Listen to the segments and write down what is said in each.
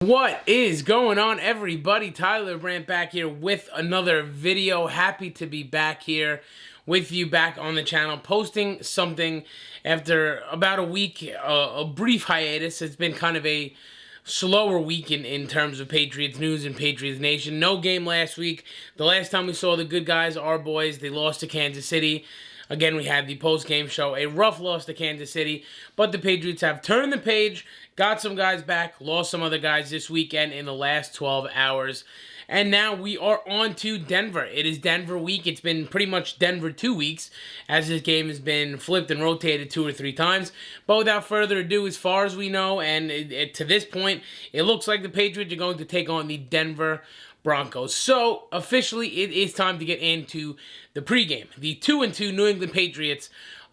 What is going on, everybody? Tyler Brandt back here with another video. Happy to be back here with you back on the channel, posting something after about a week, a brief hiatus. It's been kind of a slower week in terms of Patriots news and Patriots Nation. No game last week. The last time we saw the good guys, our boys, they lost to Kansas City. Again, we had the post-game show, a rough loss to Kansas City, but the Patriots have turned the page, got some guys back, lost some other guys this weekend in the last 12 hours, and now we are on to Denver. It is Denver week. It's been pretty much Denver 2 weeks, as this game has been flipped and rotated 2 or 3 times. But without further ado, as far as we know, and to this point, it looks like the Patriots are going to take on the Denver Broncos. So, officially, it is time to get into the pregame. The 2-2 New England Patriots,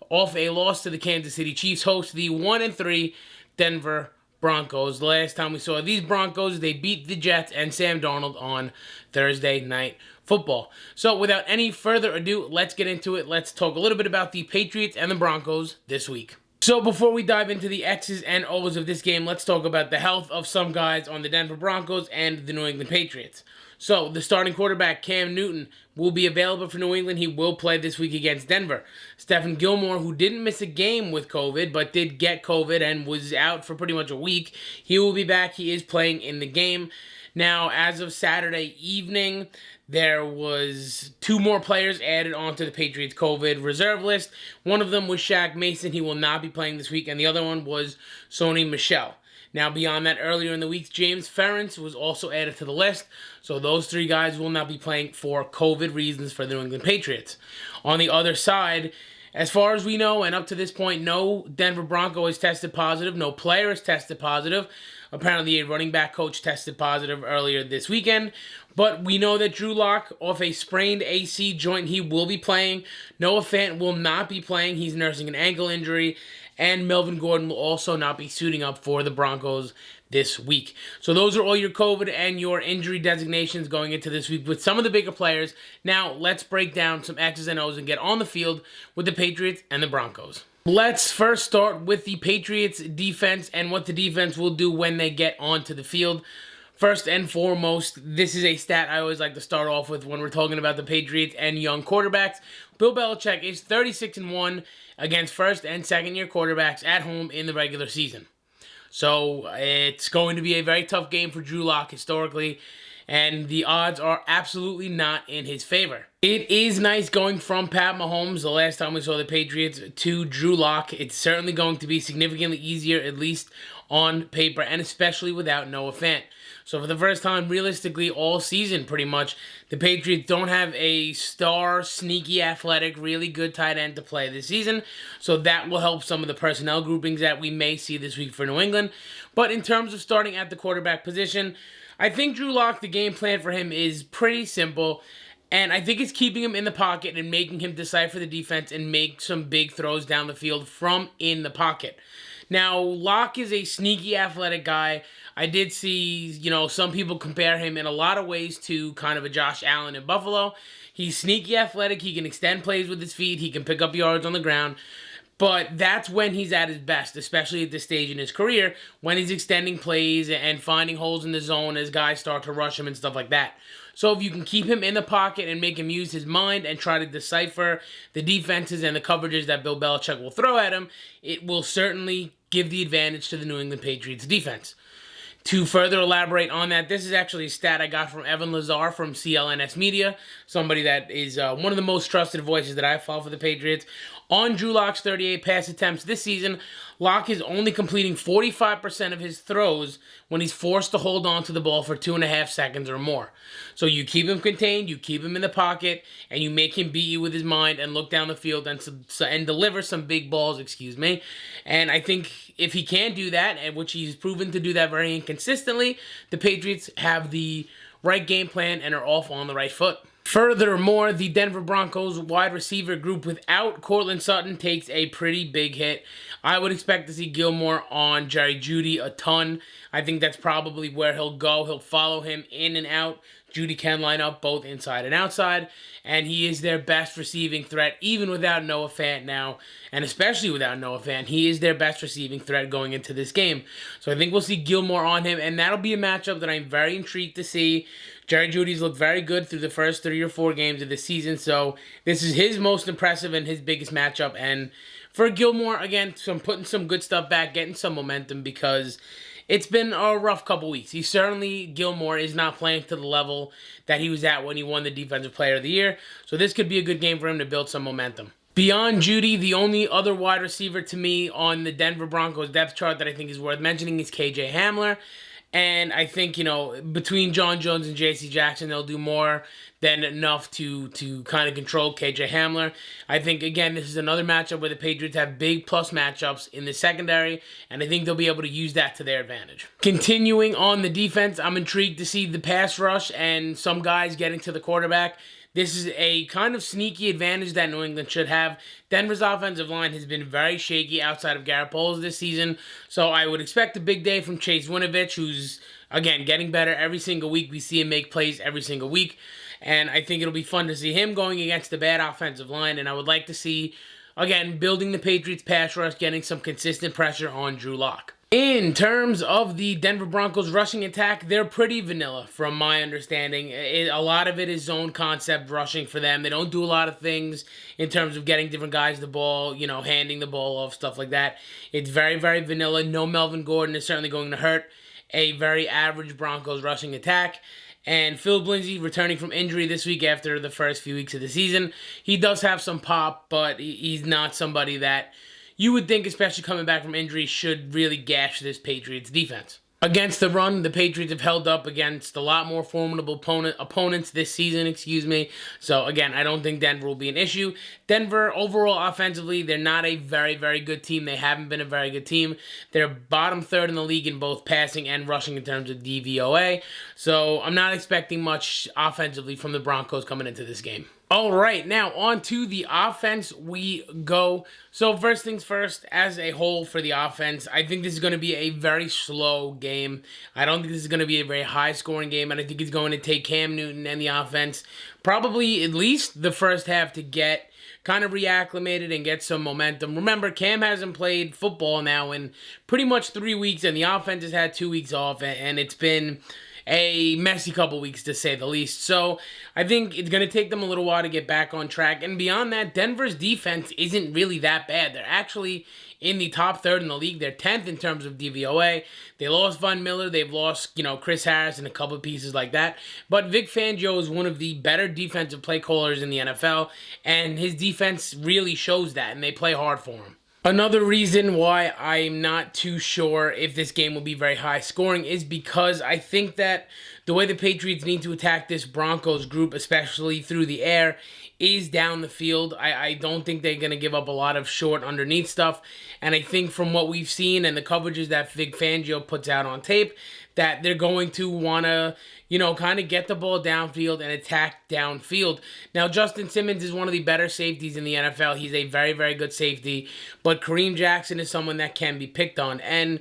off a loss to the Kansas City Chiefs, host the 1-3 Denver Broncos. The last time we saw these Broncos, they beat the Jets and Sam Darnold on Thursday Night Football. So, without any further ado, let's get into it. Let's talk a little bit about the Patriots and the Broncos this week. So before we dive into the X's and O's of this game, let's talk about the health of some guys on the Denver Broncos and the New England Patriots. So the starting quarterback, Cam Newton, will be available for New England. He will play this week against Denver. Gilmour, who didn't miss a game with COVID, but did get COVID and was out for pretty much a week, he will be back. He is playing in the game. Now, as of Saturday evening, there was 2 more players added onto the Patriots COVID reserve list. One of them was Shaq Mason. He will not be playing this week. And the other one was Sony Michel. Now, beyond that, earlier in the week, James Ferentz was also added to the list. So those 3 guys will not be playing for COVID reasons for the New England Patriots. On the other side, as far as we know, and up to this point, no Denver Bronco has tested positive. No player has tested positive. Apparently, a running back coach tested positive earlier this weekend. But we know that Drew Lock, off a sprained AC joint, he will be playing. Noah Fant will not be playing. He's nursing an ankle injury. And Melvin Gordon will also not be suiting up for the Broncos this week. So those are all your COVID and your injury designations going into this week with some of the bigger players. Now, let's break down some X's and O's and get on the field with the Patriots and the Broncos. Let's first start with the Patriots defense and what the defense will do when they get onto the field. First and foremost, this is a stat I always like to start off with when we're talking about the Patriots and young quarterbacks. Bill Belichick is 36-1 against first and second-year quarterbacks at home in the regular season. So it's going to be a very tough game for Drew Lock historically, and the odds are absolutely not in his favor. It is nice going from Pat Mahomes, the last time we saw the Patriots, to Drew Lock. It's certainly going to be significantly easier, at least on paper, and especially without Noah Fant. So for the first time, realistically, all season pretty much, the Patriots don't have a star, sneaky, athletic, really good tight end to play this season. So that will help some of the personnel groupings that we may see this week for New England. But in terms of starting at the quarterback position, I think Drew Lock, the game plan for him is pretty simple. And I think it's keeping him in the pocket and making him decipher the defense and make some big throws down the field from in the pocket. Now, Lock is a sneaky athletic guy. I did see, some people compare him in a lot of ways to kind of a Josh Allen in Buffalo. He's sneaky athletic. He can extend plays with his feet. He can pick up yards on the ground. But that's when he's at his best, especially at this stage in his career, when he's extending plays and finding holes in the zone as guys start to rush him and stuff like that. So if you can keep him in the pocket and make him use his mind and try to decipher the defenses and the coverages that Bill Belichick will throw at him, it will certainly give the advantage to the New England Patriots defense. To further elaborate on that, this is actually a stat I got from Evan Lazar from CLNS Media, somebody that is one of the most trusted voices that I follow for the Patriots. On Drew Lock's 38 pass attempts this season, Lock is only completing 45% of his throws when he's forced to hold on to the ball for 2.5 seconds or more. So you keep him contained, you keep him in the pocket, and you make him beat you with his mind and look down the field and deliver some big balls, And I think if he can do that, and which he's proven to do that very inconsistently, the Patriots have the right game plan and are off on the right foot. Furthermore, the Denver Broncos wide receiver group without Courtland Sutton takes a pretty big hit. I would expect to see Gilmour on Jerry Judy a ton. I think that's probably where he'll go. He'll follow him in and out. Judy can line up both inside and outside, and he is their best receiving threat, even without Noah Fant now, and especially without Noah Fant. He is their best receiving threat going into this game. So I think we'll see Gilmour on him, and that'll be a matchup that I'm very intrigued to see. Jerry Judy's looked very good through the first 3 or 4 games of the season, so this is his most impressive and his biggest matchup. And for Gilmour, again, putting some good stuff back, getting some momentum, because it's been a rough couple weeks. Gilmour is not playing to the level that he was at when he won the Defensive Player of the Year, so this could be a good game for him to build some momentum. Beyond Judy, the only other wide receiver to me on the Denver Broncos depth chart that I think is worth mentioning is KJ Hamler. And I think, between John Jones and J.C. Jackson, they'll do more than enough to kind of control KJ Hamler. I think, again, this is another matchup where the Patriots have big plus matchups in the secondary, and I think they'll be able to use that to their advantage. Continuing on the defense, I'm intrigued to see the pass rush and some guys getting to the quarterback. This is a kind of sneaky advantage that New England should have. Denver's offensive line has been very shaky outside of Garrett Bowles this season, so I would expect a big day from Chase Winovich, who's, again, getting better every single week. We see him make plays every single week, and I think it'll be fun to see him going against the bad offensive line, and I would like to see, again, building the Patriots pass rush, getting some consistent pressure on Drew Lock. In terms of the Denver Broncos rushing attack, they're pretty vanilla from my understanding. A lot of it is zone concept rushing for them. They don't do a lot of things in terms of getting different guys the ball, handing the ball off, stuff like that. It's very, very vanilla. No Melvin Gordon is certainly going to hurt a very average Broncos rushing attack. And Phil Lindsay returning from injury this week after the first few weeks of the season. He does have some pop, but he's not somebody that you would think, especially coming back from injury, should really gash this Patriots defense. Against the run, the Patriots have held up against a lot more formidable opponents this season, So, again, I don't think Denver will be an issue. Denver, overall, offensively, they're not a very, very good team. They haven't been a very good team. They're bottom third in the league in both passing and rushing in terms of DVOA. So, I'm not expecting much offensively from the Broncos coming into this game. All right, now on to the offense we go. So first things first, as a whole for the offense, I think this is going to be a very slow game. I don't think this is going to be a very high-scoring game, and I think it's going to take Cam Newton and the offense probably at least the first half to get kind of reacclimated and get some momentum. Remember, Cam hasn't played football now in pretty much 3 weeks, and the offense has had 2 weeks off, and it's been a messy couple weeks, to say the least. So I think it's going to take them a little while to get back on track. And beyond that, Denver's defense isn't really that bad. They're actually in the top third in the league. They're 10th in terms of DVOA. They lost Von Miller. They've lost, Chris Harris and a couple of pieces like that. But Vic Fangio is one of the better defensive play callers in the NFL, and his defense really shows that, and they play hard for him. Another reason why I'm not too sure if this game will be very high scoring is because I think that the way the Patriots need to attack this Broncos group, especially through the air, is down the field. I don't think they're going to give up a lot of short underneath stuff. And I think from what we've seen and the coverages that Vic Fangio puts out on tape, that they're going to want to, kind of get the ball downfield and attack downfield. Now, Justin Simmons is one of the better safeties in the NFL. He's a very, very good safety. But Kareem Jackson is someone that can be picked on. And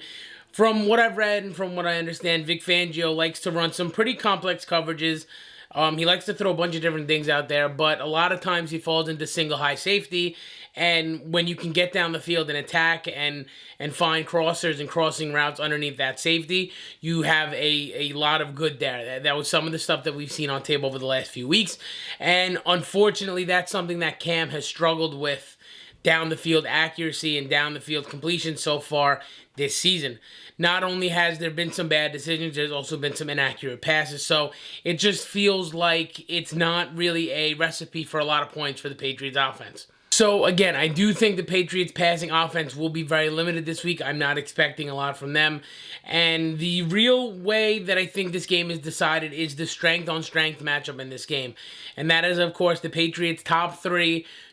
from what I've read and from what I understand, Vic Fangio likes to run some pretty complex coverages. He likes to throw a bunch of different things out there, but a lot of times he falls into single high safety. And when you can get down the field and attack and find crossers and crossing routes underneath that safety, you have a lot of good there. That was some of the stuff that we've seen on tape over the last few weeks. And unfortunately, that's something that Cam has struggled with, down the field accuracy and down the field completion so far this season. Not only has there been some bad decisions, there's also been some inaccurate passes. So it just feels like it's not really a recipe for a lot of points for the Patriots offense. So again, I do think the Patriots passing offense will be very limited this week. I'm not expecting a lot from them. And the real way that I think this game is decided is the strength-on-strength matchup in this game. And that is, of course, the Patriots'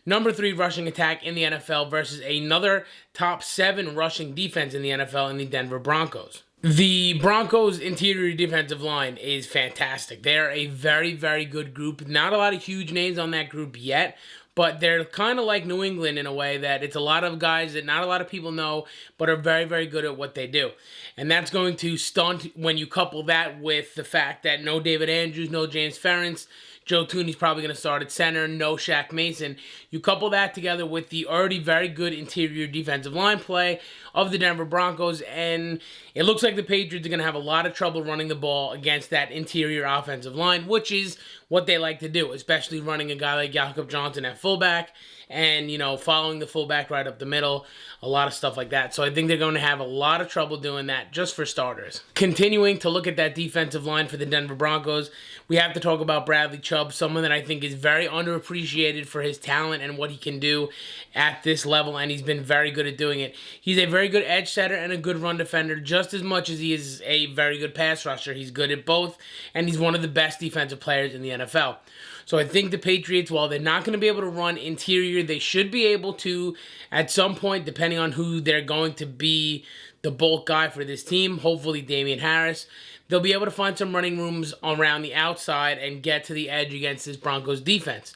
number 3 rushing attack in the NFL versus another top 7 rushing defense in the NFL in the Denver Broncos. The Broncos' interior defensive line is fantastic. They're a very, very good group. Not a lot of huge names on that group yet, but they're kind of like New England in a way that it's a lot of guys that not a lot of people know, but are very, very good at what they do. And that's going to stunt when you couple that with the fact that no David Andrews, no James Ferentz, Joe Thuney's probably going to start at center, no Shaq Mason. You couple that together with the already very good interior defensive line play of the Denver Broncos, and it looks like the Patriots are going to have a lot of trouble running the ball against that interior offensive line, which is what they like to do, especially running a guy like Jakob Johnson at fullback and, you know, following the fullback right up the middle, a lot of stuff like that. So I think they're going to have a lot of trouble doing that just for starters. Continuing to look at that defensive line for the Denver Broncos, we have to talk about Bradley Chubb, someone that I think is very underappreciated for his talent and what he can do at this level, and he's been very good at doing it. He's a very good edge setter and a good run defender just as much as he is a very good pass rusher. He's good at both, and he's one of the best defensive players in the NFL. So I think the Patriots, while they're not going to be able to run interior, they should be able to, at some point, depending on who they're going to be the bulk guy for this team, hopefully Damian Harris, they'll be able to find some running rooms around the outside and get to the edge against this Broncos defense.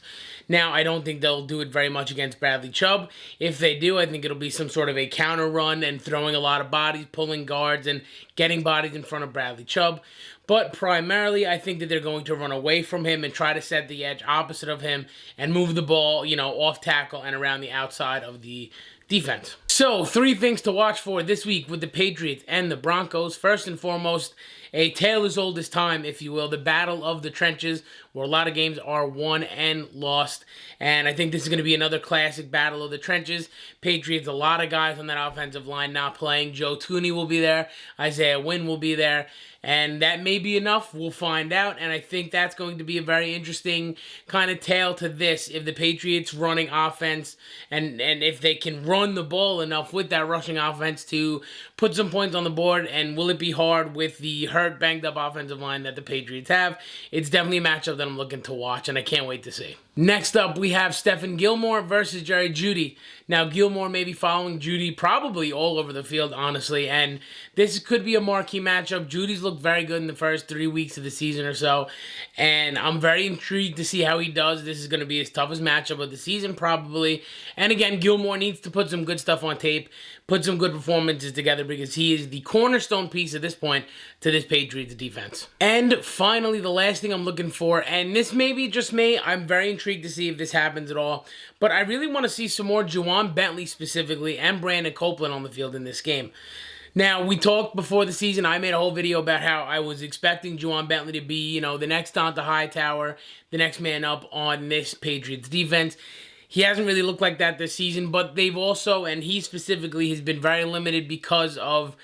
Now, I don't think they'll do it very much against Bradley Chubb. If they do, I think it'll be some sort of a counter run and throwing a lot of bodies, pulling guards, and getting bodies in front of Bradley Chubb. But primarily, I think that they're going to run away from him and try to set the edge opposite of him and move the ball, you know, off tackle and around the outside of the defense. So, 3 things to watch for this week with the Patriots and the Broncos. First and foremost, a tale as old as time, if you will, the battle of the trenches, where a lot of games are won and lost. And I think this is going to be another classic battle of the trenches. Patriots, a lot of guys on that offensive line not playing. Joe Thuney will be there. Isaiah Wynn will be there. And that may be enough. We'll find out. And I think that's going to be a very interesting kind of tale to this. If the Patriots running offense and if they can run the ball enough with that rushing offense to put some points on the board, and will it be hard with the hurt, banged up offensive line that the Patriots have? It's definitely a matchup that I'm looking to watch, and I can't wait to see. Next up, we have Stephon Gilmour versus Jerry Judy. Now, Gilmour may be following Judy probably all over the field, honestly, and this could be a marquee matchup. Judy's looked very good in the first 3 weeks of the season or so, and I'm very intrigued to see how he does. This is going to be his toughest matchup of the season, probably. And again, Gilmour needs to put some good stuff on tape, put some good performances together, because he is the cornerstone piece at this point to this Patriots defense. And finally, the last thing I'm looking for, and this may be just me, I'm very intrigued to see if this happens at all, but I really want to see some more Juwan Bentley specifically and Brandon Copeland on the field in this game. Now, we talked before the season, I made a whole video about how I was expecting Juwan Bentley to be, you know, the next Donta Hightower, the next man up on this Patriots defense. He hasn't really looked like that this season, but they've also, and he specifically, has been very limited because of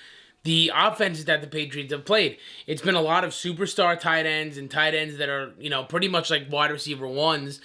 the offenses that the Patriots have played. It's been a lot of superstar tight ends and tight ends that are, you know, pretty much like wide receiver ones,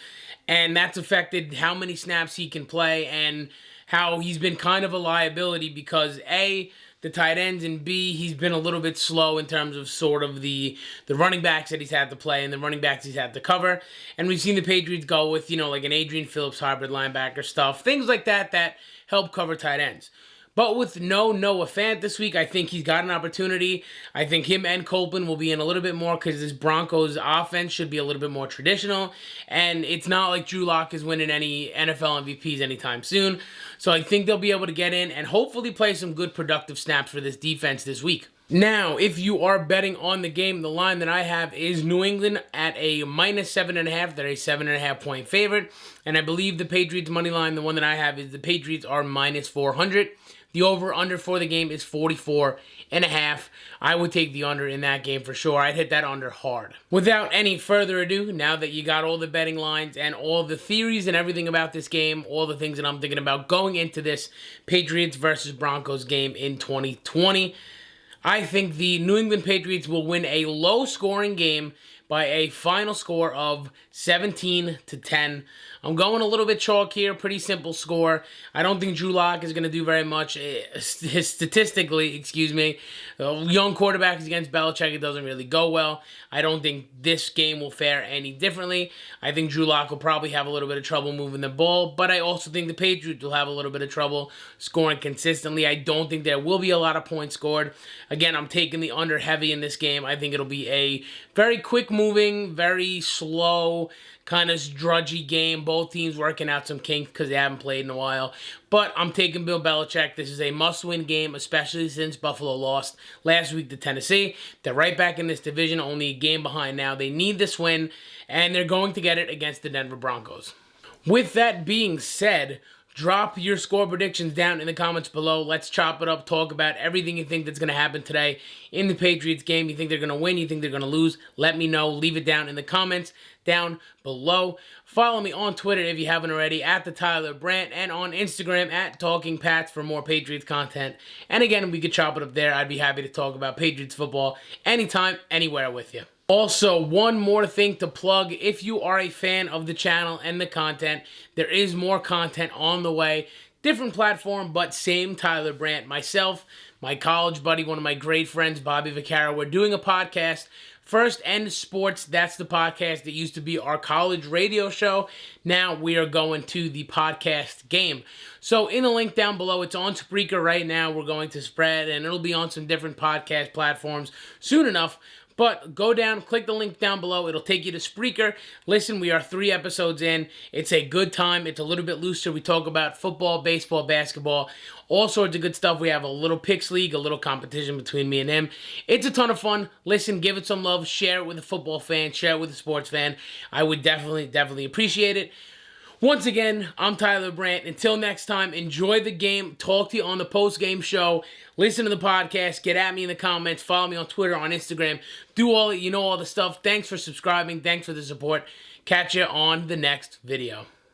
and that's affected how many snaps he can play and how he's been kind of a liability because, A, the tight ends, and B, he's been a little bit slow in terms of sort of the running backs that he's had to play and the running backs he's had to cover. And we've seen the Patriots go with, you know, like an Adrian Phillips hybrid linebacker stuff, things like that that help cover tight ends. But with no Noah Fant this week, I think he's got an opportunity. I think him and Copeland will be in a little bit more because this Broncos offense should be a little bit more traditional. And it's not like Drew Lock is winning any NFL MVPs anytime soon. So I think they'll be able to get in and hopefully play some good productive snaps for this defense this week. Now, if you are betting on the game, the line that I have is New England at a -7.5. They're a 7.5 point favorite. And I believe the Patriots money line, the one that I have, is the Patriots are -400. The over-under for the game is 44.5. I would take the under in that game for sure. I'd hit that under hard. Without any further ado, now that you got all the betting lines and all the theories and everything about this game, all the things that I'm thinking about going into this Patriots versus Broncos game in 2020, I think the New England Patriots will win a low-scoring game by a final score of 17-10. I'm going a little bit chalk here, pretty simple score. I don't think Drew Lock is going to do very much statistically, excuse me. Young quarterbacks against Belichick, it doesn't really go well. I don't think this game will fare any differently. I think Drew Lock will probably have a little bit of trouble moving the ball, but I also think the Patriots will have a little bit of trouble scoring consistently. I don't think there will be a lot of points scored. Again, I'm taking the under heavy in this game. I think it'll be a very quick moving, very slow, kind of drudgy game. Both teams working out some kinks because they haven't played in a while. But I'm taking Bill Belichick. This is a must-win game, especially since Buffalo lost last week to Tennessee. They're right back in this division, only a game behind now. They need this win, and they're going to get it against the Denver Broncos. With that being said, drop your score predictions down in the comments below. Let's chop it up, talk about everything you think that's going to happen today in the Patriots game. You think they're going to win? You think they're going to lose? Let me know. Leave it down in the comments down below. Follow me on Twitter if you haven't already, at the Tyler Brandt, and on Instagram at Talking Pats for more Patriots content. And again, we could chop it up there. I'd be happy to talk about Patriots football anytime, anywhere with you. Also, one more thing to plug. If you are a fan of the channel and the content, there is more content on the way. Different platform, but same Tyler Brandt. Myself, my college buddy, one of my great friends, Bobby Vaccaro. We're doing a podcast, First End Sports. That's the podcast that used to be our college radio show. Now we are going to the podcast game. So in the link down below, it's on Spreaker right now. We're going to spread, and it'll be on some different podcast platforms soon enough. But go down, click the link down below. It'll take you to Spreaker. Listen, we are 3 episodes in. It's a good time. It's a little bit looser. We talk about football, baseball, basketball, all sorts of good stuff. We have a little picks league, a little competition between me and him. It's a ton of fun. Listen, give it some love. Share it with a football fan. Share it with a sports fan. I would definitely appreciate it. Once again, I'm Tyler Brandt. Until next time, enjoy the game. Talk to you on the post-game show. Listen to the podcast. Get at me in the comments. Follow me on Twitter, on Instagram. Do all it. You know all the stuff. Thanks for subscribing. Thanks for the support. Catch you on the next video.